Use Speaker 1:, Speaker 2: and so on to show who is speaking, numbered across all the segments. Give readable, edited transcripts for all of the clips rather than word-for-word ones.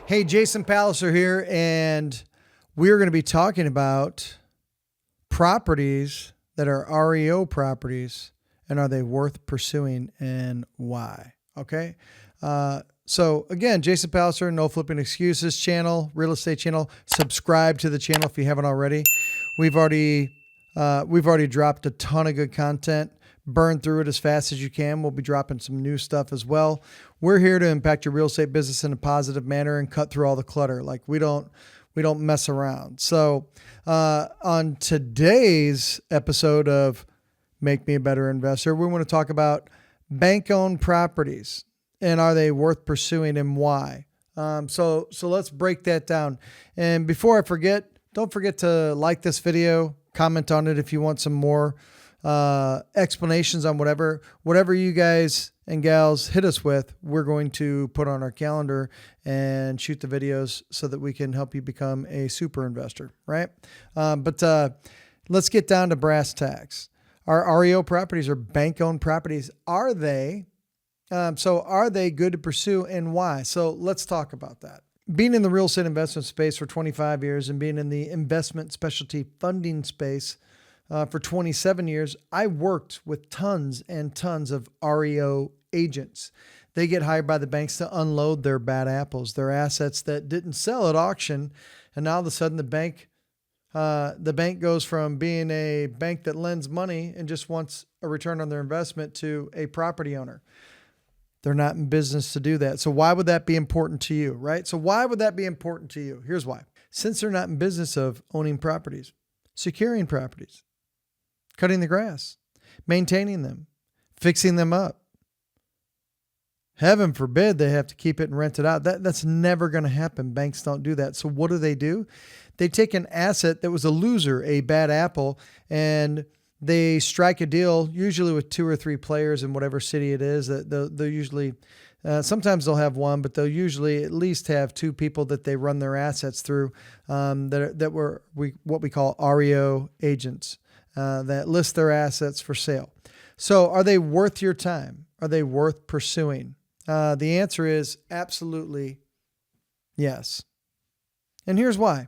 Speaker 1: Hey, Jason Palliser here, and we're going to be talking about properties that are REO properties, and are they worth pursuing and why? Okay. So again, Jason Palliser, No Flipping Excuses channel, real estate channel. Subscribe to the channel if you haven't already. We've already dropped a ton of good content. Burn through it as fast as you can. We'll be dropping some new stuff as well. We're here to impact your real estate business in a positive manner and cut through all the clutter. Like we don't mess around. So on today's episode of Make Me a Better Investor, we want to talk about bank-owned properties and are they worth pursuing and why. So let's break that down. And before I forget, don't forget to like this video, comment on it if you want some more explanations on whatever you guys and gals hit us with, we're going to put on our calendar and shoot the videos so that we can help you become a super investor, right? But let's get down to brass tacks. Our REO properties are bank-owned properties. Are they? So are they good to pursue and why? So let's talk about that. Being in the real estate investment space for 25 years and being in the investment specialty funding space for 27 years, I worked with tons and tons of REO agents. They get hired by the banks to unload their bad apples, their assets that didn't sell at auction. And now all of a sudden the bank goes from being a bank that lends money and just wants a return on their investment to a property owner. They're not in business to do that. So why would that be important to you, right? So why would that be important to you? Here's why. Since they're not in business of owning properties, securing properties, cutting the grass, maintaining them, fixing them up. Heaven forbid they have to keep it and rent it out. That's never going to happen. Banks don't do that. So what do? They take an asset that was a loser, a bad apple, and they strike a deal, usually with 2 or 3 players in whatever city it is. They'll usually, sometimes they'll have one, but they'll usually at least have 2 people that they run their assets through what we call REO agents. That list their assets for sale. So are they worth your time? Are they worth pursuing? The answer is absolutely yes. And here's why.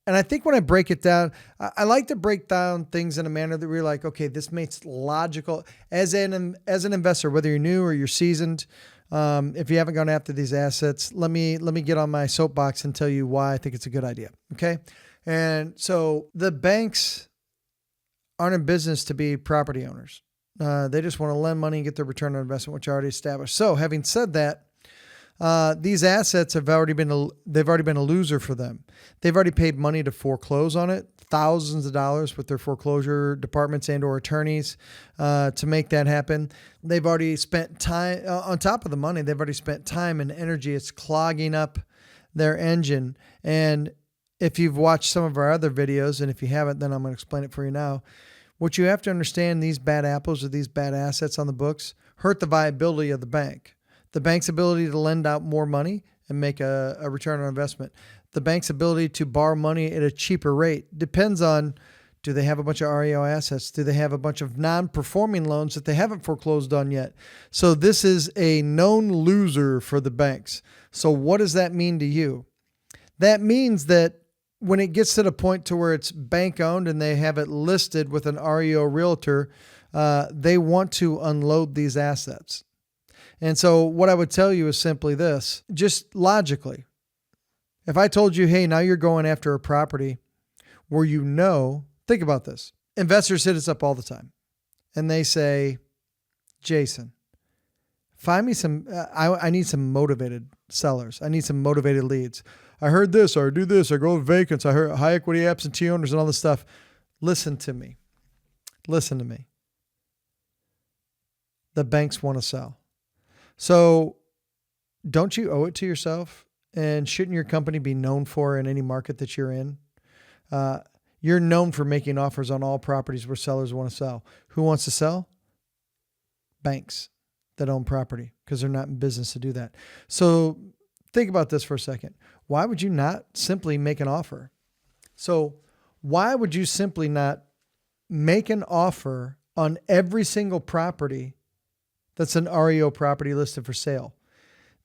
Speaker 1: And I think when I break it down, I like to break down things in a manner that we're like, okay, this makes logical. As an investor, whether you're new or you're seasoned, if you haven't gone after these assets, let me get on my soapbox and tell you why I think it's a good idea. Okay. And so the banks aren't in business to be property owners. They just want to lend money and get their return on investment, which I already established. So having said that, these assets have already been a loser for them. They've already paid money to foreclose on it, thousands of dollars with their foreclosure departments and or attorneys to make that happen. They've already spent time on top of the money. They've already spent time and energy. It's clogging up their engine. And if you've watched some of our other videos, and if you haven't, then I'm going to explain it for you now. What you have to understand, these bad apples or these bad assets on the books hurt the viability of the bank. The bank's ability to lend out more money and make a return on investment. The bank's ability to borrow money at a cheaper rate depends on, do they have a bunch of REO assets? Do they have a bunch of non-performing loans that they haven't foreclosed on yet? So this is a known loser for the banks. So what does that mean to you? That means that when it gets to the point to where it's bank owned and they have it listed with an REO realtor, they want to unload these assets. And so what I would tell you is simply this, just logically, if I told you, hey, now you're going after a property where think about this. Investors hit us up all the time and they say, Jason, find me some, I need some motivated sellers. I need some motivated leads. I heard this, or I do this, I go with vacants, I heard high equity absentee owners and all this stuff. Listen to me. The banks want to sell. So don't you owe it to yourself? And shouldn't your company be known for in any market that you're in? You're known for making offers on all properties where sellers want to sell. Who wants to sell? Banks that own property, because they're not in business to do that. So think about this for a second. Why would you not simply make an offer? So why would you simply not make an offer on every single property that's an REO property listed for sale?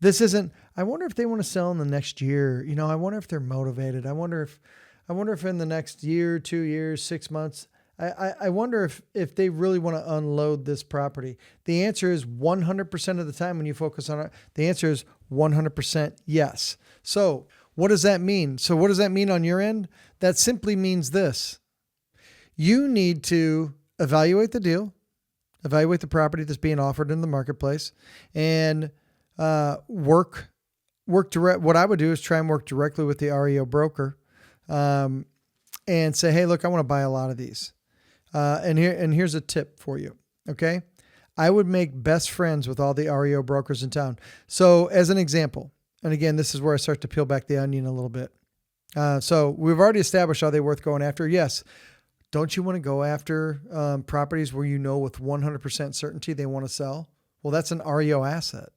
Speaker 1: This isn't, I wonder if they want to sell in the next year. I wonder if they're motivated. I wonder if in the next year, 2 years, 6 months, I wonder if they really want to unload this property. The answer is 100% of the time when you focus on it, the answer is 100% yes. So what does that mean? So what does that mean on your end? That simply means this. You need to evaluate the deal, evaluate the property that's being offered in the marketplace, and work direct. What I would do is try and work directly with the REO broker, and say, hey, look, I want to buy a lot of these. And here's a tip for you. Okay. I would make best friends with all the REO brokers in town. So as an example, and again, this is where I start to peel back the onion a little bit. So we've already established, are they worth going after? Yes. Don't you want to go after properties where you know with 100% certainty they want to sell? Well, that's an REO asset.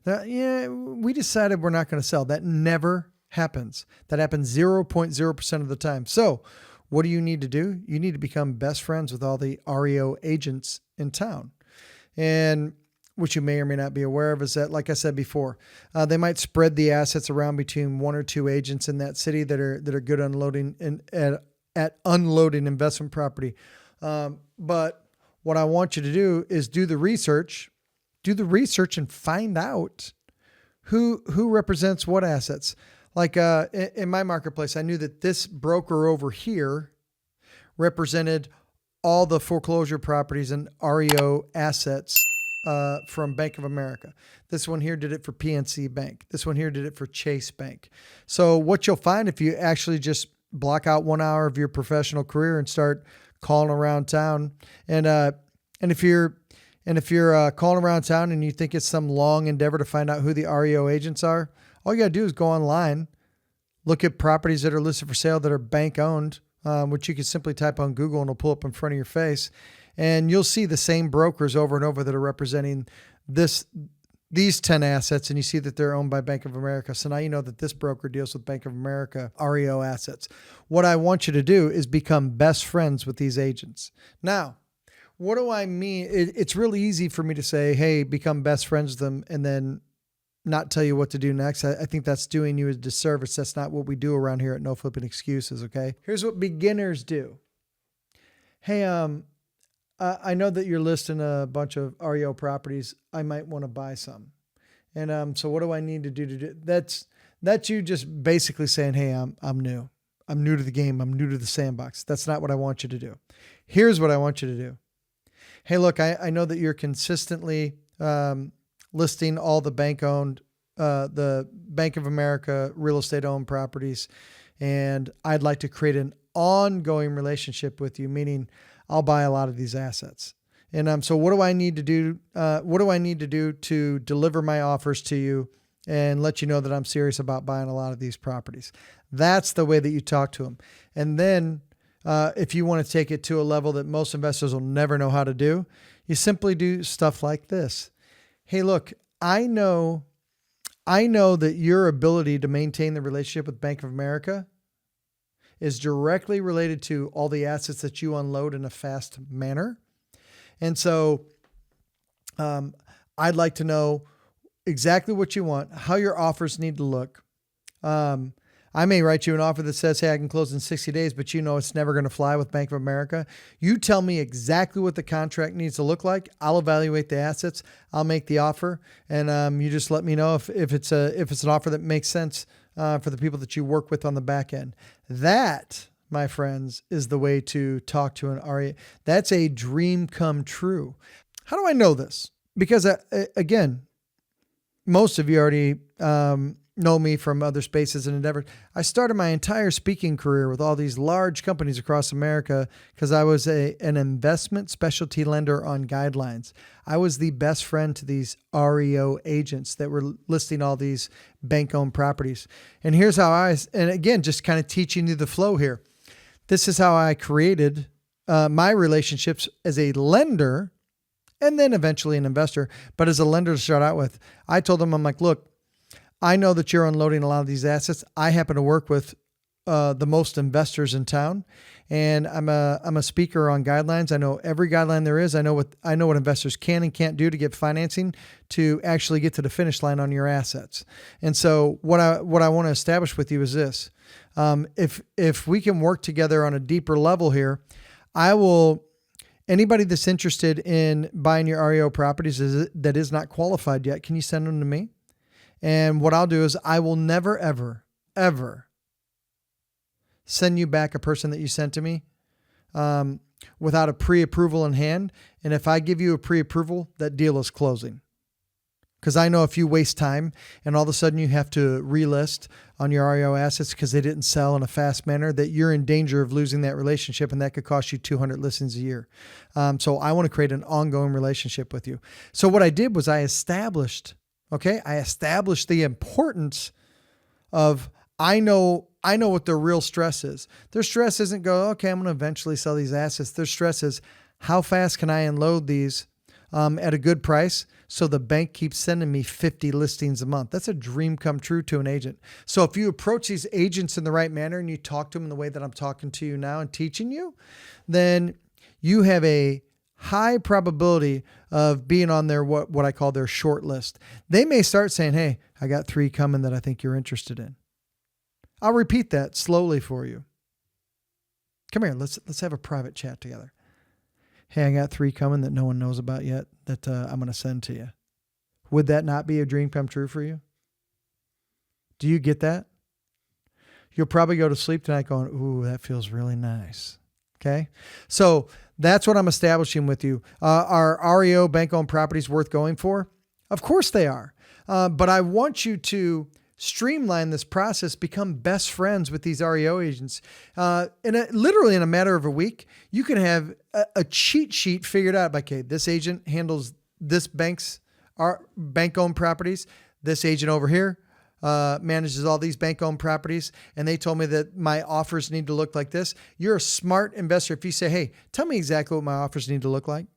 Speaker 1: We decided we're not going to sell. That never happens. That happens 0.0% of the time. So what do you need to do? You need to become best friends with all the REO agents in town. And what you may or may not be aware of is that, like I said before, they might spread the assets around between 1 or 2 agents in that city that are good unloading at unloading investment property. But what I want you to do is do the research and find out who represents what assets. Like in my marketplace, I knew that this broker over here represented all the foreclosure properties and REO assets from Bank of America. This one here did it for PNC Bank. This one here did it for Chase Bank. So what you'll find if you actually just block out 1 hour of your professional career and start calling around town, and if you're calling around town and you think it's some long endeavor to find out who the REO agents are, all you got to do is go online, look at properties that are listed for sale that are bank owned, which you can simply type on Google and it'll pull up in front of your face. And you'll see the same brokers over and over that are representing these 10 assets, and you see that they're owned by Bank of America. So now you know that this broker deals with Bank of America REO assets. What I want you to do is become best friends with these agents. Now, what do I mean? It's really easy for me to say, hey, become best friends with them, and then not tell you what to do next. I think that's doing you a disservice. That's not what we do around here at No Flipping Excuses, okay? Here's what beginners do. Hey, I know that you're listing a bunch of REO properties. I might want to buy some. And so what do I need to do to do? That's you just basically saying, hey, I'm new. I'm new to the game. I'm new to the sandbox. That's not what I want you to do. Here's what I want you to do. Hey, look, I know that you're consistently listing all the bank-owned, the Bank of America real estate-owned properties, and I'd like to create an ongoing relationship with you, meaning I'll buy a lot of these assets. And so what do I need to do? What do I need to do to deliver my offers to you and let you know that I'm serious about buying a lot of these properties? That's the way that you talk to them. And then if you want to take it to a level that most investors will never know how to do, you simply do stuff like this. Hey, look, I know that your ability to maintain the relationship with Bank of America is directly related to all the assets that you unload in a fast manner. And so I'd like to know exactly what you want, how your offers need to look. I may write you an offer that says, hey, I can close in 60 days, but you know it's never going to fly with Bank of America. You tell me exactly what the contract needs to look like. I'll evaluate the assets. I'll make the offer. And you just let me know if it's an offer that makes sense for the people that you work with on the back end. That, my friends, is the way to talk to an REO. That's a dream come true. How do I know this? Because again, most of you already know me from other spaces and endeavors. I started my entire speaking career with all these large companies across America because I was an investment specialty lender on guidelines. I was the best friend to these REO agents that were listing all these bank-owned properties. And here's how and again, just kind of teaching you the flow here. This is how I created my relationships as a lender and then eventually an investor. But as a lender to start out with, I told them, I'm like, look, I know that you're unloading a lot of these assets. I happen to work with the most investors in town, and I'm a speaker on guidelines. I know every guideline there is. I know what investors can and can't do to get financing to actually get to the finish line on your assets. And so what I want to establish with you is this: if we can work together on a deeper level here, anybody that's interested in buying your REO properties that is not qualified yet, can you send them to me? And what I'll do is I will never, ever, ever send you back a person that you sent to me without a pre-approval in hand. And if I give you a pre-approval, that deal is closing. Because I know if you waste time and all of a sudden you have to relist on your REO assets because they didn't sell in a fast manner, that you're in danger of losing that relationship, and that could cost you 200 listings a year. So I want to create an ongoing relationship with you. So what I did was I established the importance of I know what their real stress is. Their stress isn't okay, I'm going to eventually sell these assets. Their stress is how fast can I unload these at a good price so the bank keeps sending me 50 listings a month. That's a dream come true to an agent. So if you approach these agents in the right manner and you talk to them in the way that I'm talking to you now and teaching you, then you have a high probability of being on their what I call their short list. They may start saying, hey, I got 3 coming that I think you're interested in. I'll repeat that slowly for you. Come here, let's have a private chat together. Hey, I got 3 coming that no one knows about yet that I'm going to send to you. Would that not be a dream come true for you? Do you get that? You'll probably go to sleep tonight going, ooh, that feels really nice. Okay? So that's what I'm establishing with you. Are REO bank-owned properties worth going for? Of course they are. But I want you to streamline this process, become best friends with these REO agents. Literally in a matter of a week, you can have a cheat sheet figured out. Okay, this agent handles this bank-owned properties. This agent over here manages all these bank-owned properties. And they told me that my offers need to look like this. You're a smart investor. If you say, hey, tell me exactly what my offers need to look like.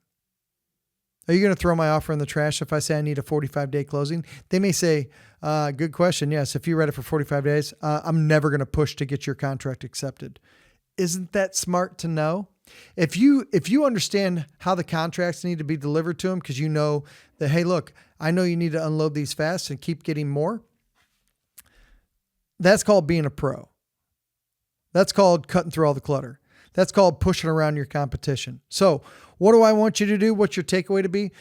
Speaker 1: Are you going to throw my offer in the trash if I say I need a 45-day closing? They may say, good question. Yes, if you read it for 45 days, I'm never going to push to get your contract accepted. Isn't that smart to know? If you understand how the contracts need to be delivered to them because you know that, hey, look, I know you need to unload these fast and keep getting more. That's called being a pro. That's called cutting through all the clutter. That's called pushing around your competition. So what do I want you to do? What's your takeaway to be?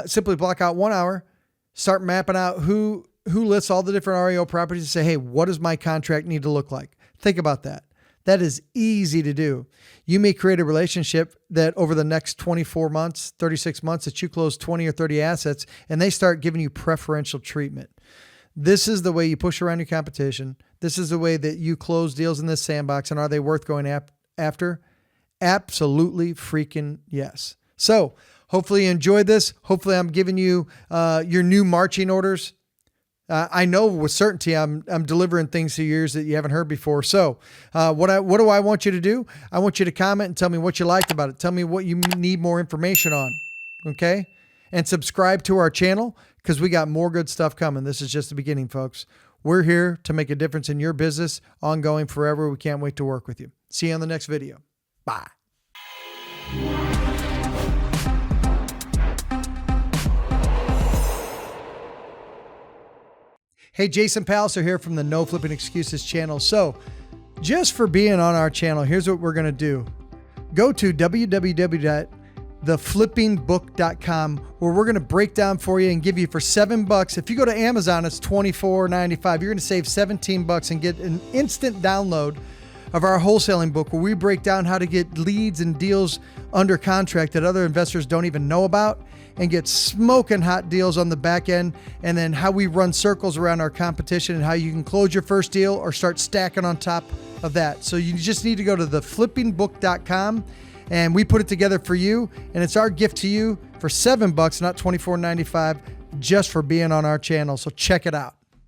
Speaker 1: Simply block out 1 hour, start mapping out who lists all the different REO properties and say, hey, what does my contract need to look like? Think about that. That is easy to do. You may create a relationship that over the next 24 months, 36 months, that you close 20 or 30 assets and they start giving you preferential treatment. This is the way you push around your competition. This is the way that you close deals in this sandbox. And are they worth going after? Absolutely freaking yes. So hopefully you enjoyed this. Hopefully I'm giving you your new marching orders. I know with certainty I'm delivering things to your ears that you haven't heard before. So what do I want you to do? I want you to comment and tell me what you liked about it. Tell me what you need more information on. Okay? And subscribe to our channel because we got more good stuff coming. This is just the beginning, folks. We're here to make a difference in your business, ongoing forever. We can't wait to work with you. See you on the next video. Bye. Hey, Jason Palliser here from the No Flipping Excuses channel. So just for being on our channel, here's what we're going to do. Go to www.theflippingbook.com where we're going to break down for you and give you for $7. If you go to Amazon, it's $24.95. You're going to save $17 and get an instant download of our wholesaling book where we break down how to get leads and deals under contract that other investors don't even know about and get smoking hot deals on the back end, and then how we run circles around our competition and how you can close your first deal or start stacking on top of that. So you just need to go to theflippingbook.com and we put it together for you, and it's our gift to you for $7, not $24.95, just for being on our channel. So check it out.